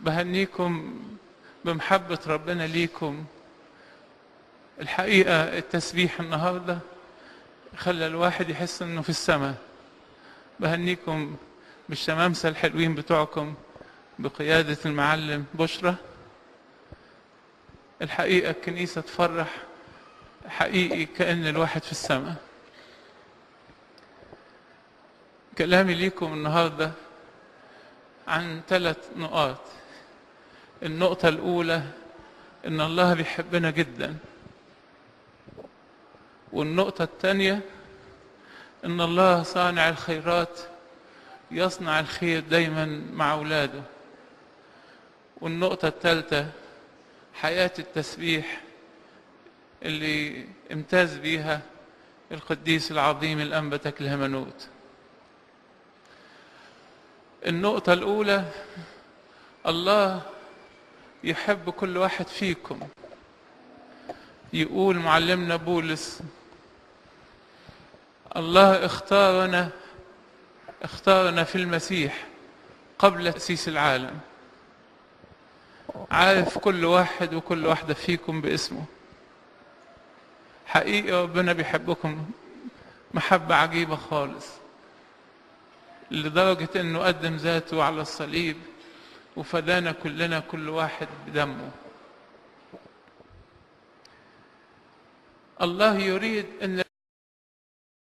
بهنيكم بمحبة ربنا ليكم. الحقيقة التسبيح النهاردة خلى الواحد يحس انه في السماء. بهنيكم بالشمامسة الحلوين بتوعكم بقيادة المعلم بشرى. الحقيقة الكنيسة تفرح حقيقي كأن الواحد في السماء. كلامي ليكم النهاردة عن 3 نقاط. النقطة الأولى إن الله بيحبنا جدا، والنقطة الثانية إن الله صانع الخيرات يصنع الخير دايما مع أولاده، والنقطة الثالثة حياة التسبيح اللي امتاز بيها القديس العظيم الأنبا تكل هيمنوت. النقطة الأولى، الله يحب كل واحد فيكم. يقول معلمنا بولس: الله اختارنا في المسيح قبل تأسيس العالم. عارف كل واحد وكل واحدة فيكم باسمه. حقيقي ربنا بيحبكم محبة عجيبة خالص، لدرجة انه قدم ذاته على الصليب وفدانا كلنا كل واحد بدمه. الله يريد ان